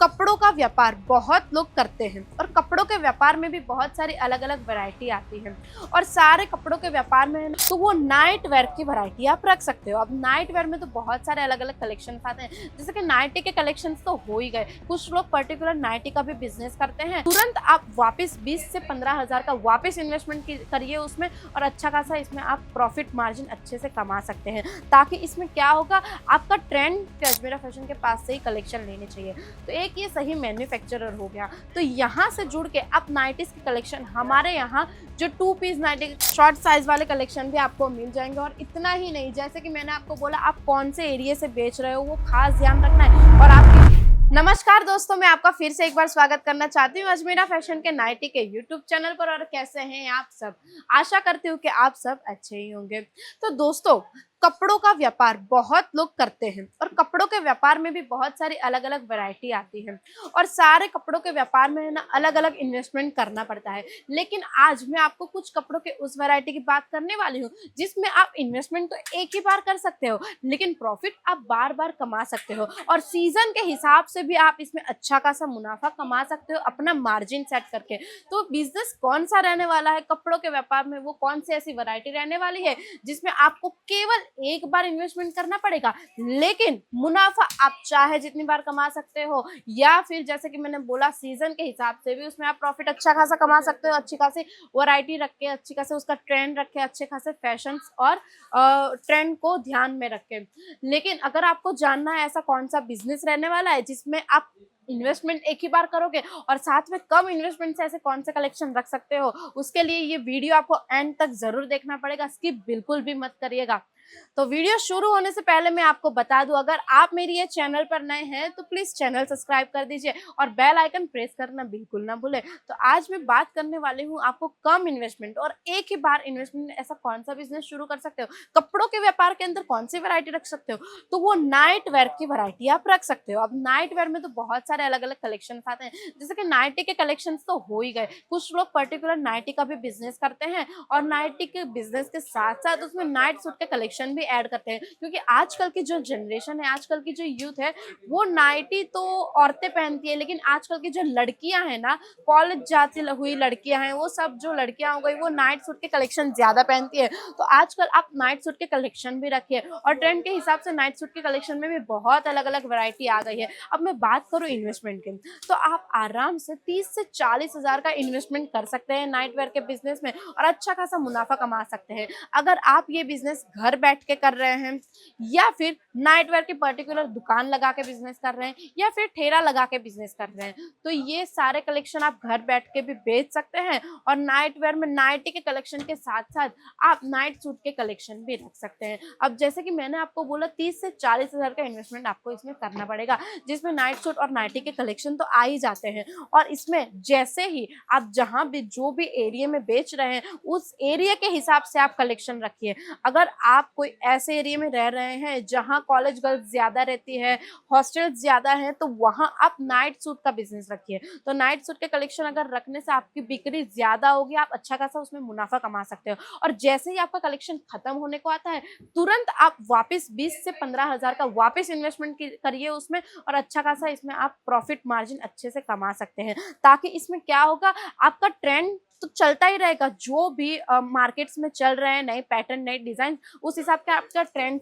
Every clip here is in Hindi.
कपड़ों का व्यापार बहुत लोग करते हैं और कपड़ों के व्यापार में भी बहुत सारी अलग अलग वैरायटी आती है। और सारे कपड़ों के व्यापार में है ना, तो वो नाइट वेयर की वैरायटी आप रख सकते हो। अब नाइट वेयर में तो बहुत सारे अलग अलग कलेक्शन आते हैं, जैसे कि नाइटी के कलेक्शंस तो हो ही गए। कुछ लोग पर्टिकुलर नाइटी का भी बिजनेस करते हैं। तुरंत आप वापस 20 से 15 हज़ार का वापस इन्वेस्टमेंट करिए उसमें, और अच्छा खासा इसमें आप प्रॉफिट मार्जिन अच्छे से कमा सकते हैं। ताकि इसमें क्या होगा, आपका ट्रेंड अजमेरा फैशन के पास से ही कलेक्शन लेने चाहिए। तो एक ये सही मैन्युफैक्चरर हो गया। तो यहाँ से जुड़ के आप नाइटीज की कलेक्शन हमारे यहाँ जो 2 पीस नाइटी शॉर्ट साइज वाले कलेक्शन भी आपको मिल जाएंगे। और इतना ही नहीं, जैसे कि मैंने आपको बोला, आप कौन से एरिया से बेच रहे हो वो खास ध्यान रखना है। और आपकी नमस्कार दोस्तों, मैं आपका फिर से एक बार स्वागत करना चाहती हूँ अजमेरा फैशन के नाइटी के यूट्यूब चैनल पर। और कैसे हैं आप सब? आशा करती हूँ कि आप सब अच्छे ही होंगे। तो दोस्तों, कपड़ों का व्यापार बहुत लोग करते हैं और कपड़ों के व्यापार में भी बहुत सारी अलग अलग वैरायटी आती है। और सारे कपड़ों के व्यापार में है ना, अलग अलग इन्वेस्टमेंट करना पड़ता है। लेकिन आज मैं आपको कुछ कपड़ों के उस वैरायटी की बात करने वाली हूँ जिसमें आप इन्वेस्टमेंट तो एक ही बार कर सकते हो, लेकिन प्रॉफिट आप बार बार कमा सकते हो। और सीजन के हिसाब से भी आप इसमें अच्छा खासा मुनाफा कमा सकते हो अपना मार्जिन सेट करके। तो बिजनेस कौन सा रहने वाला है कपड़ों के व्यापार में, वो कौन सी ऐसी वैरायटी रहने वाली है जिसमें आपको केवल एक बार इन्वेस्टमेंट करना पड़ेगा, लेकिन मुनाफा आप चाहे जितनी बार कमा सकते हो। या फिर जैसे कि मैंने बोला, सीजन के हिसाब से भी उसमें आप प्रॉफिट अच्छा खासा कमा सकते हो। अच्छी खासी वैरायटी रख के, अच्छी खासे उसका ट्रेंड रख के, अच्छे खासे फैशन और ट्रेंड को ध्यान में रख के। लेकिन अगर आपको जानना है ऐसा कौन सा बिजनेस रहने वाला है जिसमें आप इन्वेस्टमेंट एक ही बार करोगे और साथ में कम इन्वेस्टमेंट से ऐसे कौन से कलेक्शन रख सकते हो, उसके लिए ये वीडियो आपको एंड तक जरूर देखना पड़ेगा। स्किप बिल्कुल भी मत करिएगा। तो वीडियो शुरू होने से पहले मैं आपको बता दूं, अगर आप मेरी ये चैनल पर नए हैं तो प्लीज चैनल सब्सक्राइब कर दीजिए और बेल आइकन प्रेस करना बिल्कुल ना भूलें। तो आज मैं बात करने वाली हूँ आपको कम इन्वेस्टमेंट और एक ही बार इन्वेस्टमेंट ऐसा कौन सा बिजनेस शुरू कर सकते हो, कपड़ों के व्यापार के अंदर कौन सी वैरायटी रख सकते हो। तो वो नाइट वेयर की वैरायटी आप रख सकते हो। अब नाइट वेयर में तो बहुत सारे अलग अलग कलेक्शन आते हैं, जैसे कि नाइटी के कलेक्शन तो हो ही गए। कुछ लोग पर्टिकुलर नाइटी का भी बिजनेस करते हैं और नाइटी के बिजनेस के साथ साथ उसमें नाइट सूट के कलेक्शन भी ऐड करते हैं। क्योंकि आजकल की जो जनरेशन है, आजकल की जो यूथ है, वो नाइटी तो औरतें पहनती है, लेकिन आजकल की जो लड़कियां हैं ना, कॉलेज जाती हुई लड़कियां हैं, वो सब जो लड़कियां हो गई वो नाइट सूट के कलेक्शन ज्यादा पहनती है। तो आजकल आप नाइट सूट के कलेक्शन भी रखिए। और ट्रेंड के हिसाब से नाइट सूट के कलेक्शन में भी बहुत अलग अलग वैरायटी आ गई है। अब मैं बात करूं इन्वेस्टमेंट की, तो आप आराम से 30 से 40 हज़ार का इन्वेस्टमेंट कर सकते हैं नाइट वेयर के बिजनेस में और अच्छा खासा मुनाफा कमा सकते हैं। अगर आप ये बिजनेस घर बैठ के कर रहे हैं, या फिर नाइट वेयर की पर्टिकुलर दुकान लगा के बिजनेस कर रहे हैं, या फिर ठेला लगा के बिजनेस कर रहे हैं, तो ये सारे कलेक्शन आप घर बैठ के भी बेच सकते हैं। और नाइट वेयर में नाइटी के कलेक्शन के साथ साथ आप नाइट सूट के कलेक्शन भी रख सकते हैं। अब जैसे कि मैंने आपको बोला, 30 से 40 हज़ार का इन्वेस्टमेंट आपको इसमें करना पड़ेगा, जिसमें नाइट सूट और नाइटी के कलेक्शन तो आ ही जाते हैं। और इसमें जैसे ही आप जहां भी जो भी एरिया में बेच रहे हैं, उस एरिया के हिसाब से आप कलेक्शन रखिए। अगर आप कोई ऐसे एरिया में रह रहे हैं जहां कॉलेज गर्ल्स ज्यादा रहती है, हॉस्टल्स ज्यादा हैं, तो वहां आप नाइट सूट का बिजनेस रखिए। तो नाइट सूट के कलेक्शन अगर रखने से आपकी बिक्री ज्यादा होगी, आप अच्छा खासा उसमें मुनाफा कमा सकते हो। और जैसे ही आपका कलेक्शन खत्म होने को आता है, तुरंत आप वापस 20 से 15 हज़ार का वापस इन्वेस्टमेंट करिए उसमें, और अच्छा खासा इसमें आप प्रॉफिट मार्जिन अच्छे से कमा सकते हैं। ताकि इसमें क्या होगा, आपका ट्रेंड तो चलता ही रहेगा। जो भी मार्केट्स में चल रहे हैं नए पैटर्न, नए डिजाइन, उस हिसाब के आपका ट्रेंड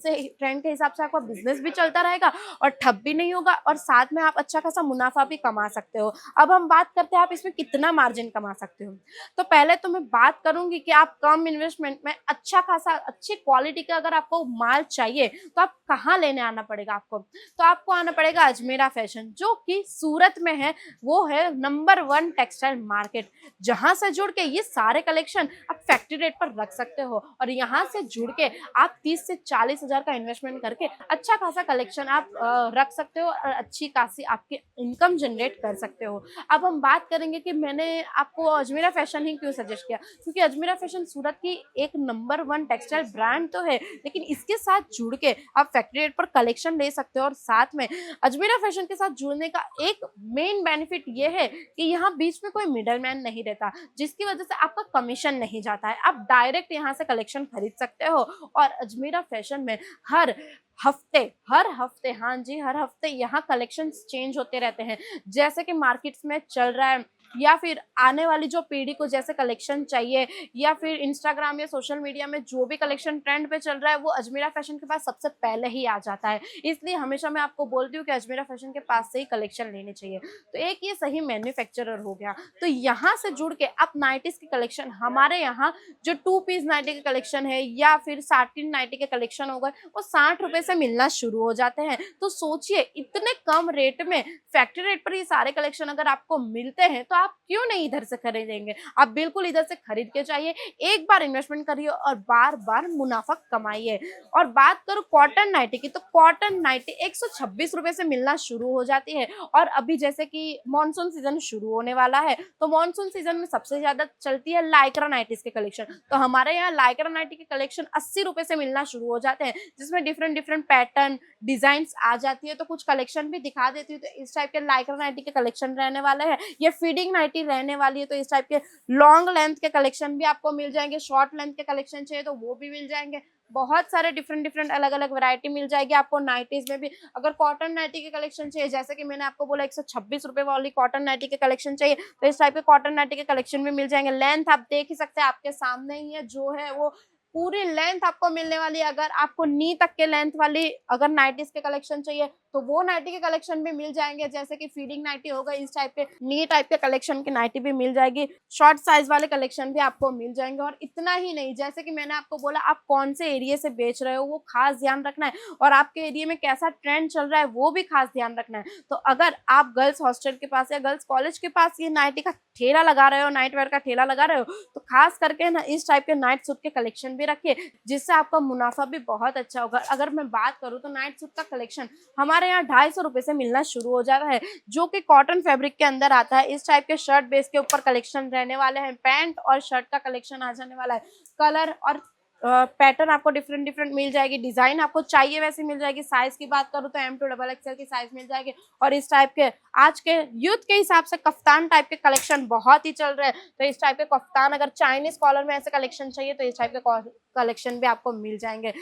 के हिसाब से आपका बिजनेस भी चलता रहेगा और ठप भी नहीं होगा, और साथ में आप अच्छा खासा मुनाफा भी कमा सकते हो। अब हम बात करते हैं आप इसमें कितना मार्जिन कमा सकते हो। तो पहले तो मैं बात करूंगी कि आप कम इन्वेस्टमेंट में अच्छा खासा अच्छी क्वालिटी का अगर आपको माल चाहिए तो आप कहाँ लेने आना पड़ेगा आपको। तो आपको आना पड़ेगा अजमेरा फैशन, जो कि सूरत में है। वो है नंबर 1 टेक्सटाइल मार्केट, जहां से जुड़ के ये सारे कलेक्शन आप फैक्ट्री रेट पर रख सकते हो। और यहाँ से जुड़ के आप 30 से 40 हज़ार का इन्वेस्टमेंट करके अच्छा खासा कलेक्शन आप रख सकते हो और अच्छी खासी आपकी इनकम जनरेट कर सकते हो। अब हम बात करेंगे कि मैंने आपको अजमेरा फैशन ही क्यों सजेस्ट किया, क्योंकि अजमेरा फैशन सूरत की एक नंबर 1 टेक्सटाइल ब्रांड तो है, लेकिन इसके साथ जुड़ के आप फैक्ट्री रेट पर कलेक्शन ले सकते हो। और साथ में अजमेरा फैशन के साथ जुड़ने का एक मेन बेनिफिट ये है कि यहाँ बीच में कोई मिडल मैन नहीं रहता, जिस जिसकी वजह से आपका कमीशन नहीं जाता है। आप डायरेक्ट यहाँ से कलेक्शन खरीद सकते हो। और अजमेरा फैशन में हर हफ्ते, हाँ जी, हर हफ्ते यहाँ कलेक्शंस चेंज होते रहते हैं। जैसे कि मार्केट्स में चल रहा है या फिर आने वाली जो पीढ़ी को जैसे कलेक्शन चाहिए, या फिर इंस्टाग्राम या सोशल मीडिया में जो भी कलेक्शन ट्रेंड पे चल रहा है वो अजमेरा फैशन के पास सबसे पहले ही आ जाता है। इसलिए हमेशा मैं आपको बोलती हूँ कि अजमेरा फैशन के पास से ही कलेक्शन लेने चाहिए। तो एक ये सही मैन्युफैक्चरर हो गया। तो यहाँ से जुड़ के आप नाइटीज की कलेक्शन हमारे यहाँ जो 2 पीस नाइटी के कलेक्शन है या फिर साटिन नाइटी के कलेक्शन हो गए वो 60 रुपए से मिलना शुरू हो जाते हैं। तो सोचिए इतने कम रेट में फैक्ट्री रेट पर ये सारे कलेक्शन अगर आपको मिलते हैं तो आप क्यों नहीं इधर से खरीदेंगे। आप बिल्कुल इधर से खरीद के चाहिए, एक बार इन्वेस्टमेंट करिए और बार बार मुनाफा कमाइए। और बात करूं कॉटन नाइटी की, तो कॉटन नाइटी 126 रुपए से मिलना शुरू हो जाती है। और अभी जैसे कि मानसून सीजन शुरू होने वाला है तो मानसून सीजन में सबसे ज्यादा चलती है लाइक्रा नाइटीज के कलेक्शन। तो हमारे यहाँ लाइक्रा नाइटी के कलेक्शन 80 रुपए से मिलना शुरू हो जाते हैं, जिसमें डिफरेंट डिफरेंट पैटर्न डिजाइन आ जाती है। तो कुछ कलेक्शन भी दिखा देती हूँ। तो इस टाइप के लाइक्रा नाइटी के कलेक्शन रहने वाले हैं, ये फीडिंग नाइटी रहने वाली है। तो इस टाइप के लॉन्ग लेंथ के कलेक्शन भी आपको मिल जाएंगे, शॉर्ट लेंथ के कलेक्शन चाहिए तो वो भी मिल जाएंगे। बहुत सारे डिफरेंट डिफरेंट अलग अलग वैरायटी मिल जाएगी आपको नाइटीज में भी। अगर कॉटन नाइटी के कलेक्शन चाहिए, जैसे कि मैंने आपको बोला 126 रुपए वाली कॉटन नाइटी के कलेक्शन चाहिए, तो इस टाइप के कॉटन नाइटी के कलेक्शन भी मिल जाएंगे। लेंथ आप देख ही सकते हैं, आपके सामने ही है, जो है वो पूरी लेंथ आपको मिलने वाली है। अगर आपको नी तक के लेंथ वाली अगर नाइटीज के कलेक्शन चाहिए तो वो नाइटी के कलेक्शन भी मिल जाएंगे। जैसे कि फीडिंग नाइटी होगा, इस टाइप के नी टाइप के कलेक्शन की नाइटी भी मिल जाएगी। शॉर्ट साइज वाले कलेक्शन भी आपको मिल जाएंगे। और इतना ही नहीं, जैसे कि मैंने आपको बोला आप कौन से एरिया से बेच रहे हो वो खास ध्यान रखना है, और आपके एरिया में कैसा ट्रेंड चल रहा है वो भी खास ध्यान रखना है। तो अगर आप गर्ल्स हॉस्टल के पास या गर्ल्स कॉलेज के पास ये नाइटी का ठेला लगा रहे हो, नाइट वेयर का ठेला लगा रहे हो, तो खास करके ना इस टाइप के नाइट सूट के कलेक्शन भी रखिए, जिससे आपका मुनाफा भी बहुत अच्छा होगा। अगर मैं बात करूँ तो नाइट सूट का कलेक्शन हमारे यहाँ 250 रुपए से मिलना शुरू हो जाता है, जो कि कॉटन फैब्रिक के अंदर आता है। इस टाइप के शर्ट बेस के ऊपर कलेक्शन रहने वाले हैं, पैंट और शर्ट का कलेक्शन आ जाने वाला है। कलर और पैटर्न आपको डिफरेंट डिफरेंट मिल जाएगी, डिजाइन आपको चाहिए वैसे मिल जाएगी। साइज की बात करूँ तो M2XXL की साइज मिल जाएगी। और इस टाइप के आज के यूथ के हिसाब से कफ्तान टाइप के कलेक्शन बहुत ही चल रहे हैं, तो इस टाइप के कफ्तान अगर चाइनीज कॉलर में ऐसे कलेक्शन चाहिए तो इस टाइप के कलेक्शन भी आपको मिल जाएंगे।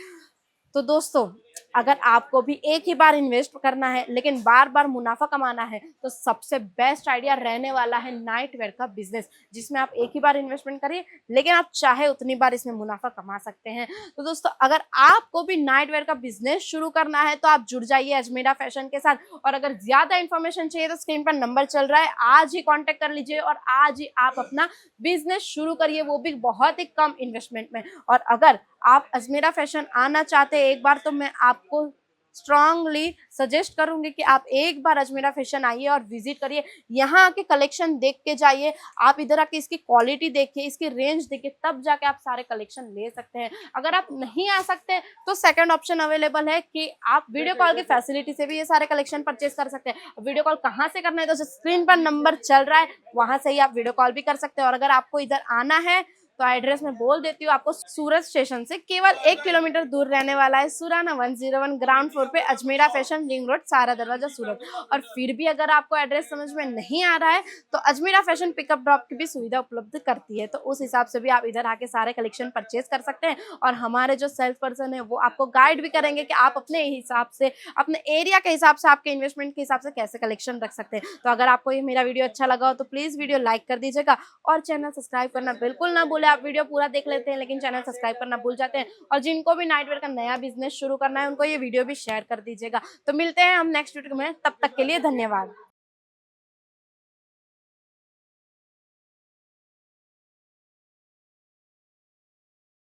तो दोस्तों अगर आपको भी एक ही बार इन्वेस्ट करना है लेकिन बार बार मुनाफा कमाना है तो सबसे बेस्ट आइडिया रहने वाला है नाइट वेयर का बिजनेस, जिसमें आप एक ही बार इन्वेस्टमेंट करिए लेकिन आप चाहे उतनी बार इसमें मुनाफा कमा सकते हैं। तो दोस्तों अगर आपको भी नाइट वेयर का बिजनेस शुरू करना है तो आप जुड़ जाइए अजमेरा फैशन के साथ। और अगर ज्यादा इन्फॉर्मेशन चाहिए तो स्क्रीन पर नंबर चल रहा है, आज ही कॉन्टेक्ट कर लीजिए और आज ही आप अपना बिजनेस शुरू करिए, वो भी बहुत ही कम इन्वेस्टमेंट में। और अगर आप अजमेरा फैशन आना चाहते हैं एक बार, तो मैं आपको स्ट्रांगली सजेस्ट करूंगी कि आप एक बार अजमेरा फैशन आइए और विजिट करिए, यहाँ आके कलेक्शन देख के जाइए। आप इधर आके इसकी क्वालिटी देखिए, इसकी रेंज देखिए, तब जाके आप सारे कलेक्शन ले सकते हैं। अगर आप नहीं आ सकते तो सेकंड ऑप्शन अवेलेबल है कि आप वीडियो कॉल की फैसिलिटी से भी ये सारे कलेक्शन परचेज कर सकते हैं। वीडियो कॉल कहाँ से करना है तो स्क्रीन पर नंबर चल रहा है, वहां से ही आप वीडियो कॉल भी कर सकते हैं। और अगर आपको इधर आना है तो एड्रेस मैं बोल देती हूँ आपको, सूरत स्टेशन से केवल 1 किलोमीटर दूर रहने वाला है सुराना 101 ग्राउंड फ्लोर पे अजमेरा फैशन, रिंग रोड, सारा दरवाजा, सूरत। और फिर भी अगर आपको एड्रेस समझ में नहीं आ रहा है तो अजमेरा फैशन पिकअप ड्रॉप की भी सुविधा उपलब्ध करती है, तो उस हिसाब से भी आप इधर आके सारे कलेक्शन परचेज कर सकते हैं। और हमारे जो सेल्स पर्सन है वो आपको गाइड भी करेंगे कि आप अपने हिसाब से, अपने एरिया के हिसाब से, आपके इन्वेस्टमेंट के हिसाब से कैसे कलेक्शन रख सकते हैं। तो अगर आपको ये मेरा वीडियो अच्छा लगा हो तो प्लीज वीडियो लाइक कर दीजिएगा और चैनल सब्सक्राइब करना बिल्कुल ना भूले। आप वीडियो पूरा देख लेते हैं लेकिन चैनल सब्सक्राइब करना भूल जाते हैं। और जिनको भी नाइट वेयर का नया बिजनेस शुरू करना है उनको ये वीडियो भी शेयर कर दीजिएगा। तो मिलते हैं हम नेक्स्ट वीडियो में, तब तक के लिए धन्यवाद।